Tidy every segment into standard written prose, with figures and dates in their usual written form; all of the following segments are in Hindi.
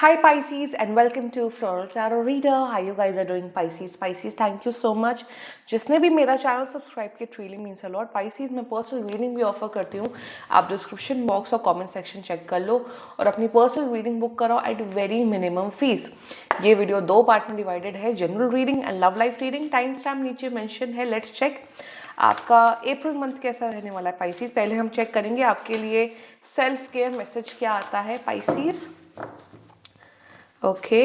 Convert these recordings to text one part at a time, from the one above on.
Hi Pisces and welcome to Floral Tarot Reader. How you guys are doing Pisces? Pisces, thank you so much. जिसने भी मेरा चैनल सब्सक्राइब किया ट्रीली मीन्स अ लॉट. Pisces मैं पर्सनल रीडिंग भी ऑफर करती हूँ. आप डिस्क्रिप्शन बॉक्स और कमेंट सेक्शन चेक कर लो और अपनी पर्सनल रीडिंग बुक कराओ एट वेरी मिनिमम फीस. ये वीडियो दो पार्ट में डिवाइडेड है, general reading and love life reading. Time stamp नीचे मेंशन है. लेट्स चेक आपका अप्रैल मंथ कैसा रहने वाला है पाइसीज. पहले हम चेक करेंगे आपके लिए सेल्फ केयर मैसेज क्या आता है पाइसीज. ओके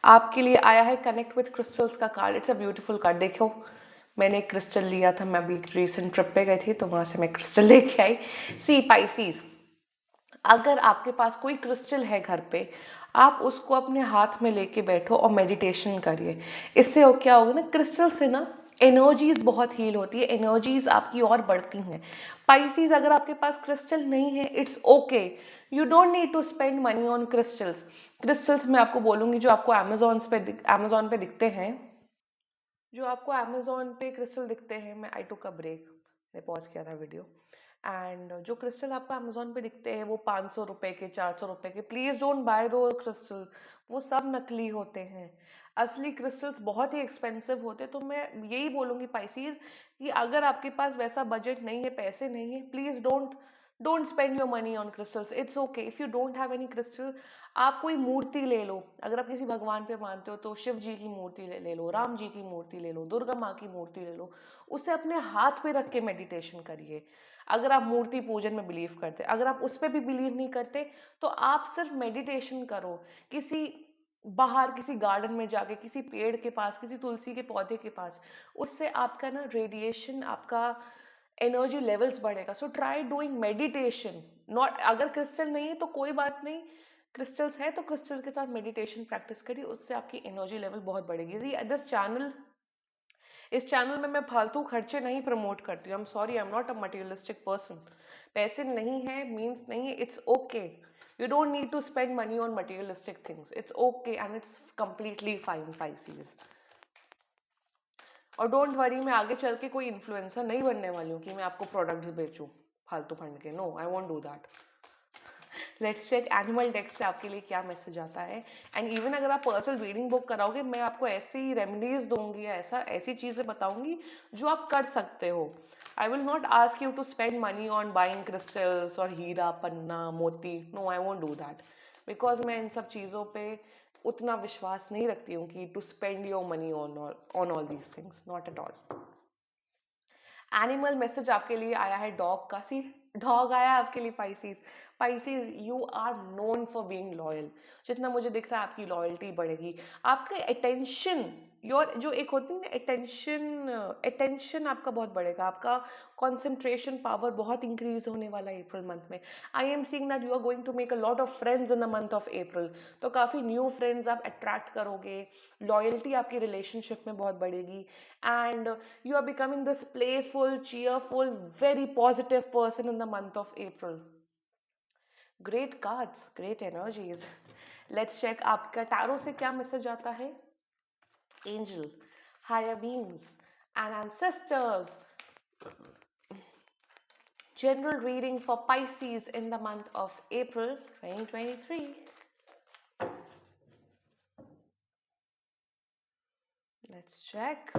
आपके लिए आया है कनेक्ट विथ क्रिस्टल्स का card. It's a beautiful card. देखो मैंने एक क्रिस्टल लिया था, मैं अभी रिसेंट ट्रिप पे गई थी तो वहां से मैं क्रिस्टल लेके आई. सी पाइसीज, अगर आपके पास कोई क्रिस्टल है घर पे, आप उसको अपने हाथ में लेके बैठो और मेडिटेशन करिए. इससे हो क्या होगा ना, क्रिस्टल से ना एनर्जीज बहुत हील होती है, एनर्जीज आपकी और बढ़ती हैं. पाइसीज, अगर आपके पास क्रिस्टल नहीं है it's okay, you don't need to spend money on crystals. Crystals मैं आपको बोलूंगी जो आपको अमेजोन पे दिखते हैं, जो आपको अमेजोन पे क्रिस्टल दिखते हैं. मैं आई टुक अ ब्रेक, मैंने पॉज किया था वीडियो. एंड जो क्रिस्टल आपको अमेजोन पे दिखते हैं वो 500 रुपए के, 400 रुपए के. प्लीज डोंट बाय दो क्रिस्टल, वो सब नकली होते हैं. असली क्रिस्टल्स बहुत ही एक्सपेंसिव होते हैं. तो मैं यही बोलूंगी पाइसीज कि अगर आपके पास वैसा बजट नहीं है, पैसे नहीं है, please don't spend your money on crystals. It's okay if you don't have any crystal. आप कोई मूर्ति ले लो, अगर आप किसी भगवान पे मानते हो तो शिव जी की मूर्ति ले लो, राम जी की मूर्ति ले लो, दुर्गा माँ की मूर्ति ले लो. उसे अपने हाथ पे रख के मेडिटेशन करिए. अगर आप मूर्ति पूजन में बिलीव करते, अगर आप उस पर भी बिलीव नहीं करते तो आप सिर्फ मेडिटेशन करो. किसी बाहर किसी गार्डन में जाके, किसी पेड़ के पास, किसी तुलसी के पौधे के पास, उससे आपका ना रेडिएशन, आपका एनर्जी लेवल्स बढ़ेगा. So try doing meditation. Not, अगर क्रिस्टल नहीं है तो कोई बात नहीं, क्रिस्टल्स है तो क्रिस्टल के साथ मेडिटेशन प्रैक्टिस करिए, उससे आपकी एनर्जी लेवल बहुत बढ़ेगी. जी इस चैनल में मैं फालतू खर्चे नहीं प्रमोट करती हूँ. I am sorry, I am not a materialistic person. पैसे नहीं है मीन्स नहीं है, it's okay. You don't need to spend money on materialistic things. It's okay and it's completely fine Pisces. और डोंट वरी, मैं आगे चल के कोई इन्फ्लुएंसर नहीं बनने वाली हूँ कि मैं आपको प्रोडक्ट्स बेचूं फालतू फंड के. No, I won't do that. Let's check animal deck से आपके लिए क्या मैसेज आता है. एंड इवन अगर आप पर्सनल रीडिंग बुक कराओगे, मैं आपको ऐसी रेमेडीज दूंगी या ऐसी चीजें बताऊंगी जो आप कर सकते हो. I will not ask you to spend money on buying crystals और हीरा पन्ना मोती. No, I won't do that. Because मैं इन सब चीज़ों पे उतना विश्वास नहीं रखती हूँ कि to spend your money on all these things. Not at all. Animal message आपके लिए आया है डॉग का. सी, डॉग आया आपके लिए Pisces. Pisces, you are known for being loyal. जितना मुझे दिख रहा है आपकी लॉयल्टी बढ़ेगी. आपके अटेंशन, योर जो एक होती है ना अटेंशन, अटेंशन आपका बहुत बढ़ेगा. आपका कंसंट्रेशन पावर बहुत इंक्रीज होने वाला है अप्रैल मंथ में. I am seeing that you are going to make a lot of friends in the month of April. तो काफ़ी न्यू फ्रेंड्स आप अट्रैक्ट करोगे. लॉयल्टी आपकी रिलेशनशिप में बहुत बढ़ेगी. And you are becoming this playful, cheerful, very positive person in the month of April. Great cards, great energies. Let's check आपका टैरो से क्या मैसेज आता है. Angel, higher beings and ancestors. General reading for Pisces in the month of April 2023. Let's check.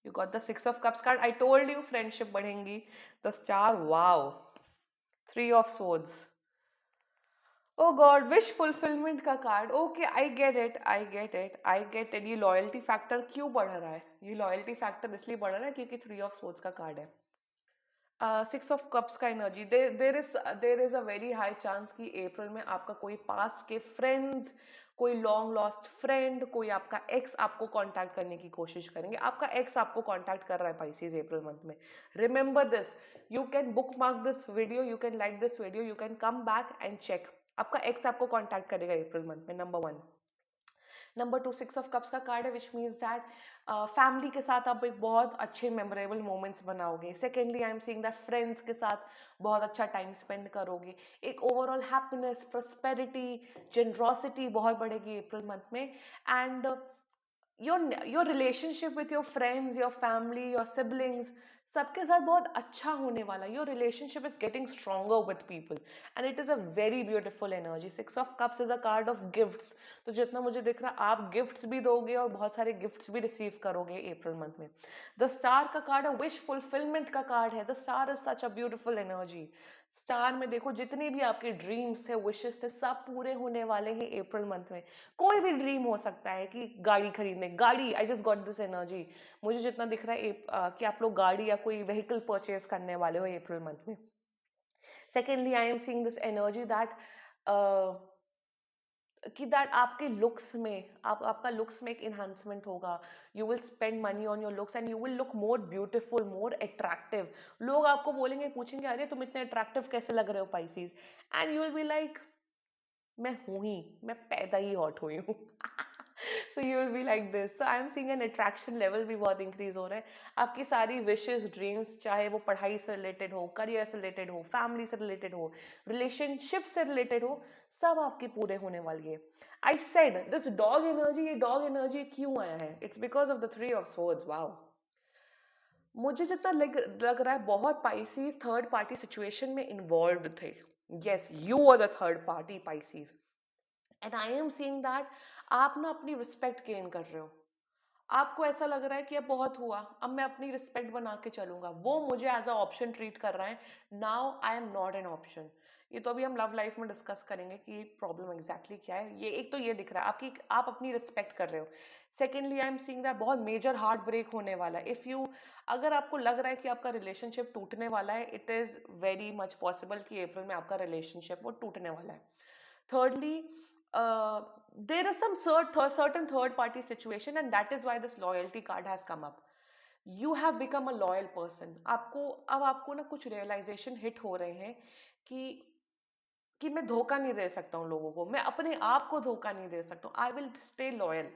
You got the Six of Cups card. I told you friendship बढ़ेंगी. The Star, wow. Three of Swords. Oh god, wish fulfilment का card. Okay, I get it, I get it, I get it. ये लॉयल्टी फैक्टर क्यों बढ़ रहा है? ये लॉयल्टी फैक्टर इसलिए बढ़ रहा है क्योंकि थ्री ऑफ सोर्ड्स का कार्ड है. सिक्स ऑफ कप्स का energy. There is a very high chance कि अप्रैल में आपका कोई पास्ट के फ्रेंड्स, कोई लॉन्ग लॉस्ट फ्रेंड, कोई आपका एक्स आपको कांटेक्ट करने की कोशिश करेंगे. आपका एक्स आपको कांटेक्ट कर रहा है पाइसीज अप्रैल मंथ में. Remember this. You can bookmark this video, you can like this video, you can come back and check. आपका एक्स आपको कांटेक्ट करेगा अप्रैल मंथ में. Number one. Number two, six of cups का कार्ड है, विच मीन्स दैट फैमिली के साथ आप एक बहुत अच्छे मेमोरेबल मोमेंट्स बनाओगे. Secondly, I am seeing that friends के साथ बहुत अच्छा टाइम स्पेंड करोगे. एक ओवरऑल हैप्पीनेस, प्रोस्पेरिटी, जेनरोसिटी बहुत बढ़ेगी अप्रैल मंथ में. And your relationship with your friends, your family, your siblings, सबके साथ बहुत अच्छा होने वाला, your relationship is getting stronger with people and it is a very beautiful energy. 6 of cups is a card of gifts. तो जितना मुझे दिख रहा है आप गिफ्ट्स भी दोगे और बहुत सारे गिफ्ट्स भी रिसीव करोगे अप्रैल मंथ में। द स्टार का कार्ड विश फुलफिलमेंट का कार्ड है। The star is such a beautiful energy. Star में देखो जितने भी आपके ड्रीम्स थे, विशेस थे, सब पूरे होने वाले हैं अप्रैल मंथ में। कोई भी ड्रीम हो सकता है कि गाड़ी खरीदने, गाड़ी, I just got this energy. मुझे जितना दिख रहा है कि आप लोग गाड़ी या कोई व्हीकल परचेज करने वाले हो अप्रैल मंथ में। Secondly I am seeing this energy that कि दैट आपके लुक्स में, आपका लुक्स में एक इन्हांसमेंट होगा। You will spend money on your looks and you will look more beautiful, more attractive. लोग आपको बोलेंगे, पूछेंगे, अरे तुम इतने अट्रैक्टिव कैसे लग रहे हो Pisces, and you will be like, मैं हूं ही, मैं पैदा ही हॉट हुई हूँ। So you will be like this. So I am seeing N attraction level भी बहुत इंक्रीज हो रहा है। आपकी सारी विशेस, ड्रीम्स, चाहे वो पढ़ाई से रिलेटेड हो, करियर से रिलेटेड हो, फैमिली से रिलेटेड हो, रिलेशनशिप से रिलेटेड हो, सब आपके पूरे होने वाली है। I said this dog energy, ये डॉग एनर्जी क्यों आया है? It's because of the 3 of swords. Wow. मुझे जितना लग रहा है बहुत पाइसीज थर्ड पार्टी सिचुएशन में इन्वॉल्व थे। Yes, you are the third party Pisces and I am seeing that आप ना अपनी रिस्पेक्ट गेन कर रहे हो। आपको ऐसा लग रहा है कि अब बहुत हुआ, अब मैं अपनी रिस्पेक्ट बना के चलूंगा। वो मुझे एज अ ऑप्शन ट्रीट कर रहा है। Now I am not an option. ये तो अभी हम लव लाइफ में डिस्कस करेंगे कि प्रॉब्लम एग्जैक्टली क्या है। ये एक तो ये दिख रहा है आपकी, आप अपनी रिस्पेक्ट कर रहे हो। Secondly I am seeing that बहुत मेजर हार्ट ब्रेक होने वाला है। इफ यू, अगर आपको लग रहा है कि आपका रिलेशनशिप टूटने वाला है, it is very much possible कि अप्रैल में आपका रिलेशनशिप वो टूटने वाला है। Thirdly, there is some certain third party situation and that is why this loyalty card has come up. You have become a loyal person. आपको अब आपको ना कुछ realization hit हो रहे हैं कि मैं धोखा नहीं दे सकता हूँ लोगों को, मैं अपने आप को धोखा नहीं दे सकता हूँ। I will stay loyal.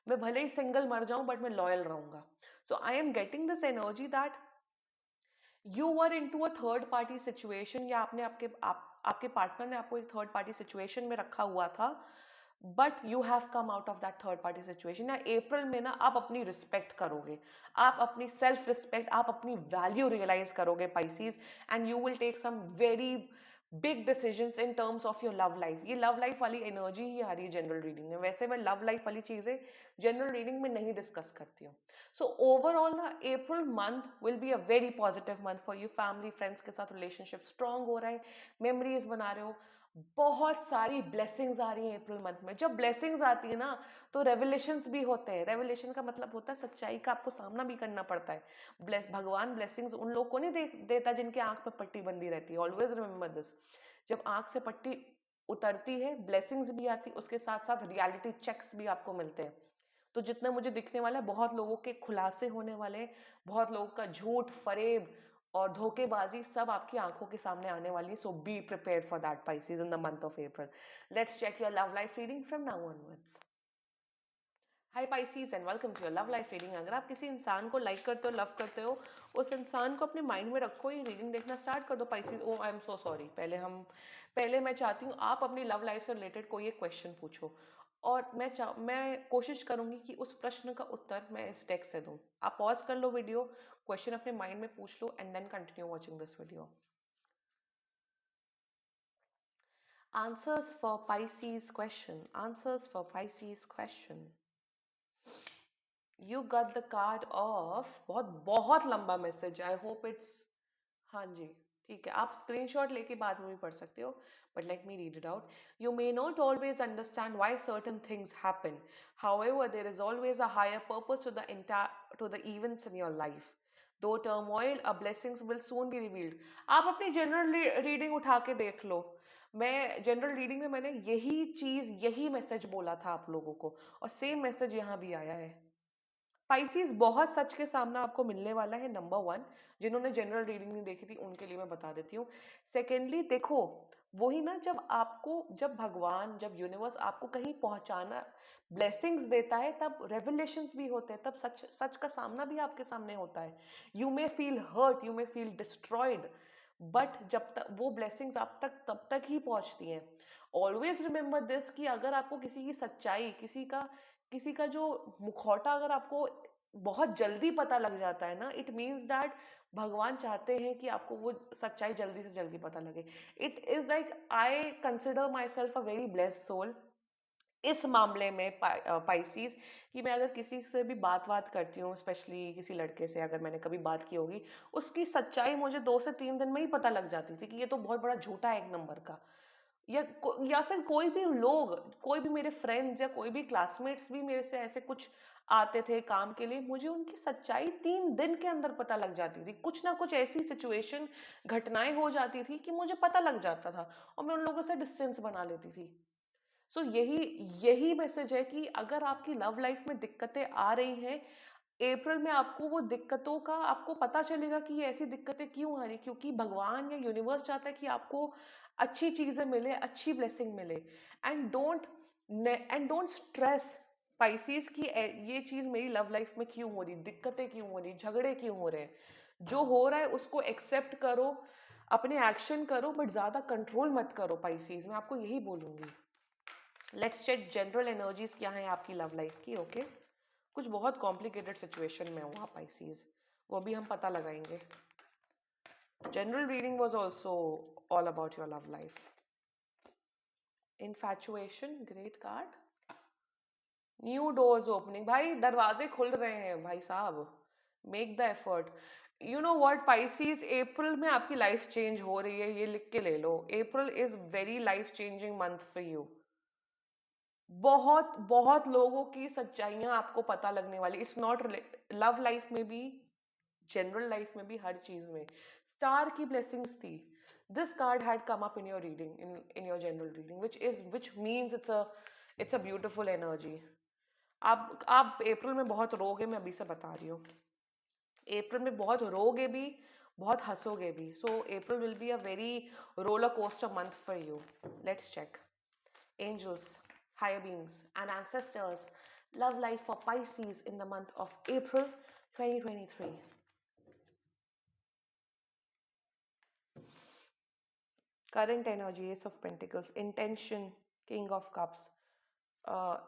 मैं भले ही सिंगल मर जाऊं बट मैं लॉयल रहूंगा। So I am getting this energy that you were into a third party situation, या आपने आपके पार्टनर ने आपको एक थर्ड पार्टी सिचुएशन में रखा हुआ था, but you have come out of that third party situation. या अप्रैल में ना आप अपनी रिस्पेक्ट करोगे, आप अपनी सेल्फ रिस्पेक्ट, आप अपनी वैल्यू रियलाइज करोगे Pisces, and you will take some very big decisions in terms of your love life. ये लव लाइफ वाली एनर्जी ही आ रही है जनरल रीडिंग में। वैसे मैं लव लाइफ वाली चीजें जनरल रीडिंग में नहीं डिस्कस करती हूँ। सो ओवरऑल ना April month will be a very positive month for you. Family friends के साथ रिलेशनशिप स्ट्रांग हो रहा है, मेमोरीज बना रहे हो, बहुत सारी ब्लेसिंग्स आ रही हैं अप्रैल मंथ में। जब ब्लेसिंग्स आती है ना तो रेवलेशंस भी होते हैं। रेवलेशन का मतलब होता है सच्चाई का आपको सामना भी करना पड़ता है। भगवान ब्लेसिंग्स उन लोग को नहीं देता जिनके आंख में पट्टी बंदी रहती है। Always remember this. जब आंख से पट्टी उतरती है, ब्लेसिंग्स भी आती, उसके साथ साथ रियलिटी चेक्स भी आपको मिलते हैं। तो जितना मुझे दिखने वाला है, बहुत लोगों के खुलासे होने वाले हैं, बहुत लोगों का झूठ, फरेब और धोखेबाजी सब आपकी आंखों के सामने आने वाली है। So be prepared for that Pisces in the month of April. Let's check your love life reading from now onwards. Hi Pisces and welcome to your love life reading. अगर आप किसी इंसान को लाइक करते हो, लव करते हो, उस इंसान को अपने माइंड में रखो, ये रीडिंग देखना स्टार्ट कर दो Pisces. Oh I am so sorry, पहले मैं चाहती हूँ आप अपनी लव लाइफ से रिलेटेड कोई एक क्वेश्चन पूछो, और मैं कोशिश करूंगी कि उस प्रश्न का उत्तर मैं इस टेक्स्ट से दूं। आप पॉज कर लो वीडियो, क्वेश्चन अपने माइंड में पूछ लो and then continue watching this video. Answers for Pisces question, answers for Pisces question. You got the card of, बहुत बहुत लंबा मैसेज, आई होप इट्स, हाँ जी, ठीक है, आप स्क्रीनशॉट लेके बाद में भी पढ़ सकते हो, but let me read it out. You may not always understand why certain things happen, however there is always a higher purpose to the events in your life. Though turmoil a blessings will soon be revealed. आप अपनी जनरल रीडिंग उठा के देख लो। मैं जनरल रीडिंग में मैंने यही चीज, यही मैसेज बोला था आप लोगों को, और सेम मैसेज यहाँ भी आया है। पाइसीज बहुत सच के सामना आपको मिलने वाला है। नंबर वन, जिन्होंने जनरल रीडिंग नहीं देखी थी उनके लिए मैं बता देती हूँ। सेकेंडली देखो, वही ना, जब भगवान, जब यूनिवर्स आपको कहीं पहुंचाना, ब्लेसिंग्स देता है, तब रेवलेशंस भी होते हैं, तब सच सच का सामना भी आपके सामने होता है। You may feel hurt, you may feel destroyed, but जब तक वो ब्लेसिंग्स आप तक तब तक ही पहुंचती हैं। ऑलवेज रिमेंबर दिस कि अगर आपको किसी की सच्चाई, किसी का जो मुखौटा अगर आपको बहुत जल्दी पता लग जाता है ना, इट मीन्स दैट भगवान चाहते हैं कि आपको वो सच्चाई जल्दी से जल्दी पता लगे. It is like I consider myself a very blessed soul इस मामले में पाइसीज, कि मैं अगर किसी से भी बात करती हूँ, स्पेशली किसी लड़के से अगर मैंने कभी बात की होगी, उसकी सच्चाई मुझे 2 से 3 दिन में ही पता लग जाती थी कि ये तो बहुत बड़ा झूठा है एक नंबर का. या फिर कोई भी लोग, कोई भी मेरे फ्रेंड्स या कोई भी क्लासमेट्स भी मेरे से ऐसे कुछ आते थे काम के लिए, मुझे उनकी सच्चाई 3 दिन के अंदर पता लग जाती थी. कुछ ना कुछ ऐसी सिचुएशन, घटनाएं हो जाती थी कि मुझे पता लग जाता था और मैं उन लोगों से डिस्टेंस बना लेती थी. सो यही यही मैसेज है कि अगर आपकी लव लाइफ में दिक्कतें आ रही हैं, अप्रैल में आपको वो दिक्कतों का आपको पता चलेगा कि ये ऐसी दिक्कतें क्यों आ रही, क्योंकि भगवान या यूनिवर्स चाहता है कि आपको अच्छी चीजें मिले, अच्छी ब्लेसिंग मिले. एंड डोंट स्ट्रेस पाइसिस की ये चीज मेरी लव लाइफ में क्यों हो रही, दिक्कतें क्यों हो रही, झगड़े क्यों हो रहे हैं. जो हो रहा है उसको एक्सेप्ट करो, अपने एक्शन करो, बट ज्यादा कंट्रोल मत करो पाइसिस, मैं आपको यही बोलूंगी. लेट्स चेक जनरल एनर्जीज क्या है आपकी लव लाइफ की. ओके, कुछ बहुत कॉम्प्लिकेटेड सिचुएशन में हुआ पाइसीज, वो भी हम पता लगाएंगे. General reading was also all about your love life. Infatuation, great card. New doors opening, भाई दरवाजे खुल रहे हैं भाई साहब, make the effort. You know what Pisces, April में आपकी लाइफ चेंज हो रही है, ये लिख के ले लो. April is very life changing month for you. बहुत बहुत लोगों की सच्चाइयां आपको पता लगने वाली. इट्स नॉट लव लाइफ में भी, जनरल लाइफ में भी, हर चीज में स्टार की ब्लेसिंग्स थी. This card had come up in your reading, in your general reading, which means it's a beautiful energy. आप अप्रैल में बहुत रोगे, मैं अभी से बता रही हूँ. अप्रैल में बहुत रोगे भी, बहुत हंसोगे भी. So April will be a very roller coaster month for you. Let's check angels, higher beings, and ancestors love life for Pisces in the month of April 2023. Current energy, Ace of Pentacles, intention, King of Cups,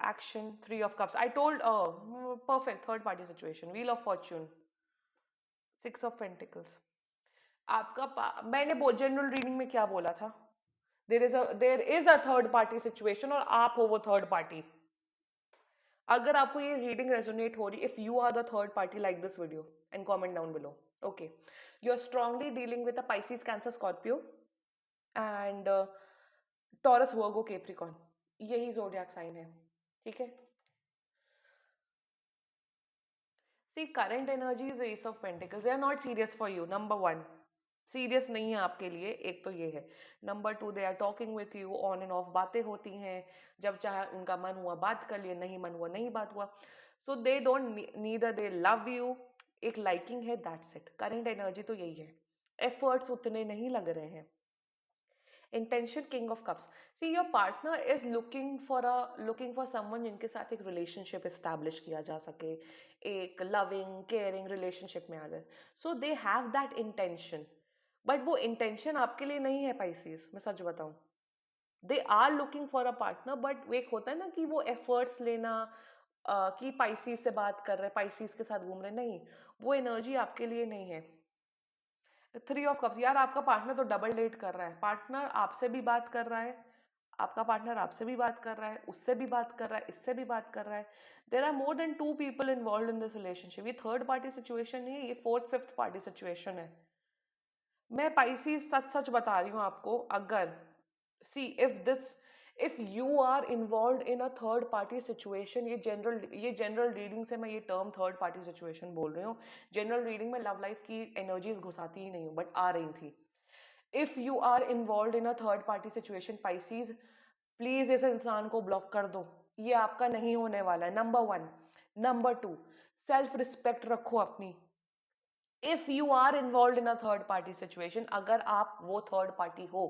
action, Three of Cups. I told, perfect third party situation, Wheel of Fortune, Six of Pentacles. मैंने जनरल रीडिंग में क्या बोला था? There is a third party situation और आप हो वो थर्ड पार्टी. अगर आपको ये रीडिंग रेजोनेट हो रही, if you are the third party, like this video and comment down below. Okay, you are strongly dealing with a Pisces, Cancer, Scorpio and Taurus, Virgo, Capricorn. यही जोडियाक साइन है. ठीक है. See current energies, ace of pentacles, they are not serious for you. Number 1, serious नहीं है आपके लिए, एक तो ये है. Number 2, they are talking with you on and of, बातें होती हैं, जब चाहे उनका मन हुआ बात कर लिए, नहीं मन हुआ नहीं बात हुआ. So they don't, neither they love you, एक लाइकिंग है, दैट्स इट. करंट एनर्जी तो यही है. एफर्ट्स उतने नहीं लग रहे हैं. Intention, king of cups. See your partner is looking for someone जिनके साथ एक रिलेशनशिप एस्टैब्लिश किया जा सके, एक लविंग केयरिंग रिलेशनशिप में आ जाए. So they have that intention, but वो इंटेंशन आपके लिए नहीं है पाइसिस, मैं सच बताऊं. They are looking for a partner, but एक होता है ना कि वो एफर्ट्स लेना, कि पाइसिस से बात कर रहे हैं, पाइसिस के साथ घूम रहे, नहीं, वो एनर्जी आपके लिए नहीं है. थ्री ऑफ कप्स, यार आपका पार्टनर तो डबल डेट कर रहा है. पार्टनर आपसे भी बात कर रहा है, आपका पार्टनर आपसे भी बात कर रहा है, उससे भी बात कर रहा है, इससे भी बात कर रहा है. There are more than 2 people involve in this relationship. ये थर्ड पार्टी सिचुएशन नहीं है, ये फोर्थ फिफ्थ पार्टी सिचुएशन है. मैं पाइसिस सच सच बता रही हूँ आपको. अगर see if you are involve in a third party situation, ये जनरल रीडिंग से मैं ये टर्म थर्ड पार्टी सिचुएशन बोल रही हूँ. जनरल रीडिंग में लव लाइफ की एनर्जीज घुसाती ही नहीं हूँ, बट आ रही थी. If you are involve in a third party situation Pisces, please इस इंसान को ब्लॉक कर दो, ये आपका नहीं होने वाला है. नंबर 1. नंबर 2, सेल्फ रिस्पेक्ट रखो अपनी. If you are involve in a third party situation, अगर आप वो थर्ड पार्टी हो,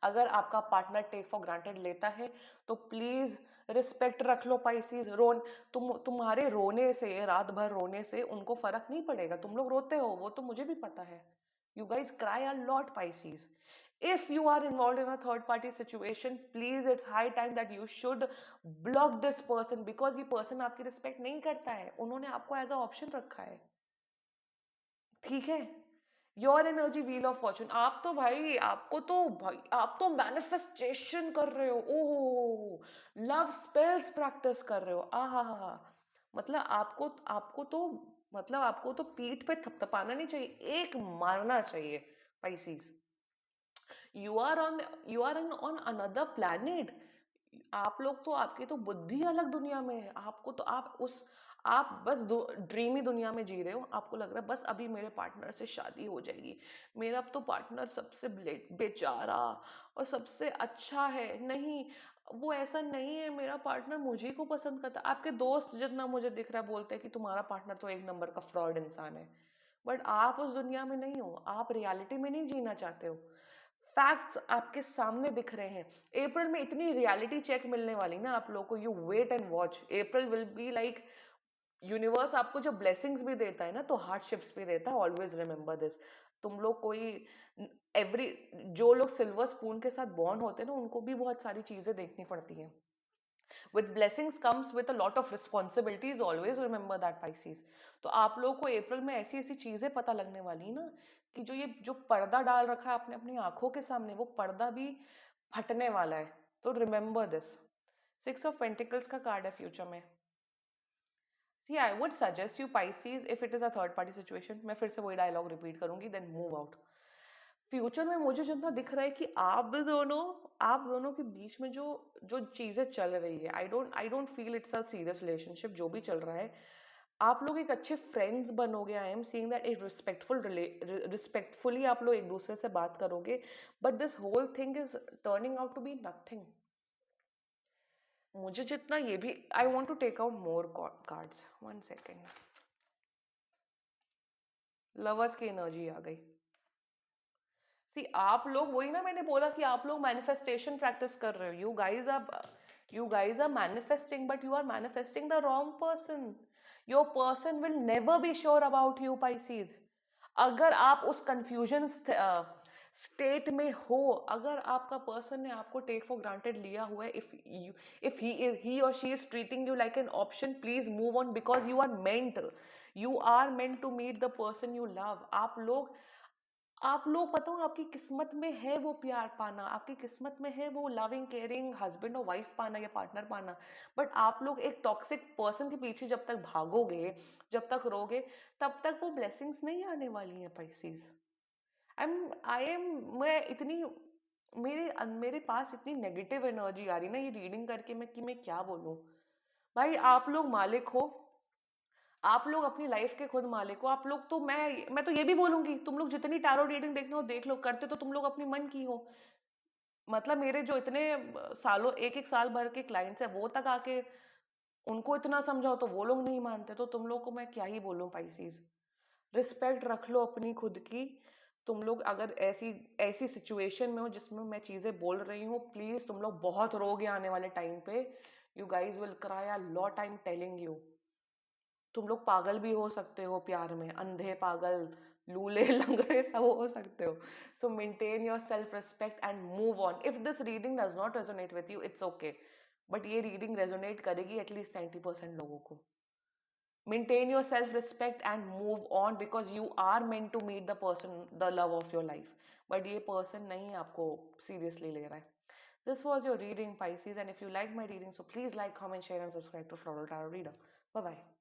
अगर आपका पार्टनर टेक फॉर ग्रांटेड लेता है, तो प्लीज रिस्पेक्ट रख लो पाइसीज. तुम्हारे रोने से, रात भर रोने से उनको फर्क नहीं पड़ेगा. तुम लोग रोते हो, वो तो मुझे भी पता है. You guys cry a lot Pisces. If you are involved in a third party situation, please, it's high time that you should block this person, because ये person आपकी respect नहीं करता है, उन्होंने आपको as a option रखा है, ठीक है? Your energy wheel of Fortune, आप तो भाई, आप तो मैनिफेस्टेशन कर रहे हो, ओह, लव स्पेल्स प्रैक्टिस कर रहे हो, आहा, मतलब आपको तो पीठ पे थपथपाना नहीं चाहिए, एक मारना चाहिए, Pisces. You are on another planet. आप लोग तो, आपकी तो बुद्धि अलग दुनिया में है, आपको तो आप बस ड्रीमी दुनिया में जी रहे हो, आपको लग रहा है बस अभी मेरे पार्टनर से शादी हो जाएगी, मेरा अब तो पार्टनर सबसे बेचारा और सबसे अच्छा है, नहीं, वो ऐसा नहीं है, मेरा पार्टनर मुझे को पसंद करता है। आपके दोस्त जितना मुझे दिख रहा है बोलते हैं कि तुम्हारा पार्टनर तो एक नंबर का फ्रॉड इंसान है, बट आप उस दुनिया में नहीं हो, आप रियलिटी में नहीं जीना चाहते हो, फैक्ट्स आपके सामने दिख रहे हैं। अप्रैल में इतनी रियलिटी चेक मिलने वाली ना आप लोगों को, you wait and watch, April will be like, universe आपको जब ब्लेसिंग्स भी देता है ना तो हार्डशिप्स भी देता है, ऑलवेज रिमेंबर दिस। तुम लोग कोई एवरी जो लोग सिल्वर स्पून के साथ बॉर्न होते हैं ना, उनको भी बहुत सारी चीजें देखनी पड़ती हैं। With blessings comes with a lot of responsibilities, always remember that, Pisces। तो आप लोगों को अप्रैल में ऐसी ऐसी चीजें पता लगने वाली ना, कि जो पर्दा डाल रखा है आपने अपनी आंखों के सामने, वो पर्दा भी फटने वाला है, तो रिमेंबर दिस। 6 ऑफ पेंटिकल्स का कार्ड है फ्यूचर में। See I would suggest you Pisces, if it is a third party situation, मैं फिर से वही डायलॉग रिपीट करूंगी, देन मूव आउट। फ्यूचर में मुझे जितना दिख रहा है कि आप दोनों के बीच में जो जो चीजें चल रही है, I don't feel it's a serious relationship, जो भी चल रहा है, आप लोग एक अच्छे फ्रेंड्स बनोगे। आई एम सीइंग दैट एक रिस्पेक्टफुली आप लोग एक दूसरे से बात करोगे, but this whole thing is turning out to be nothing. मुझे जितना ये भी, I want to take out more cards, 1 second. Lovers की एनर्जी आ गई। सी आप लोग, वही ना मैंने बोला कि आप लोग मैनिफेस्टेशन प्रैक्टिस कर रहे हो, you guys are manifesting, but you are manifesting the wrong person। your person will never be sure about you, Pisces। अगर आप उस कंफ्यूजन स्टेट में हो, अगर आपका पर्सन ने आपको टेक फॉर ग्रांटेड लिया हुआ है, इफ ही और she is treating you like an option, please move on, because you are meant to meet the person you love. आप लोग पता हो, आपकी किस्मत में है वो प्यार पाना, आपकी किस्मत में है वो लविंग केयरिंग हस्बैंड और वाइफ पाना या पार्टनर पाना, बट आप लोग एक टॉक्सिक पर्सन के पीछे जब तक भागोगे, जब तक रोगे, तब तक वो ब्लेसिंग्स नहीं आने वाली हैं, पाइसीज। आई एम मैं इतनी मेरे पास इतनी नेगेटिव एनर्जी आ रही ना ये रीडिंग करके, मैं क्या बोलूं। भाई आप लोग मालिक हो, आप लोग अपनी लाइफ के खुद मालिक हो। आप लोग तो, मैं तो ये भी बोलूंगी, तुम लोग जितनी टैरो रीडिंग देखना हो देख लो, करते तो तुम लोग अपनी मन की हो। मतलब मेरे जो इतने सालों, एक एक साल भर के क्लाइंट्स है, वो तक आके उनको इतना समझाओ तो वो लोग नहीं मानते, तो तुम लोग को मैं क्या ही बोलूं, पाइसीज। रिस्पेक्ट रख लो अपनी खुद की। तुम लोग अगर ऐसी ऐसी सिचुएशन में हो जिसमें मैं चीजें बोल रही हूँ, प्लीज तुम लोग बहुत रोगे आने वाले टाइम पे। You guys will cry a lot, I am telling you. तुम लोग पागल भी हो सकते हो प्यार में, अंधे पागल, लूले लंगड़े सब हो सकते हो। So maintain your self respect and move on. If this reading does not resonate with you, it's okay, but ये रीडिंग रेजोनेट करेगी एटलीस्ट 90% लोगों को। Maintain your self respect and move on, because you are meant to meet the person, the love of your life, but ये पर्सन नहीं आपको सीरियसली ले रहा है। This was your reading, Pisces, and if you like my reading, so please like, comment, share, and subscribe to Floral Tarot Reader. Bye bye.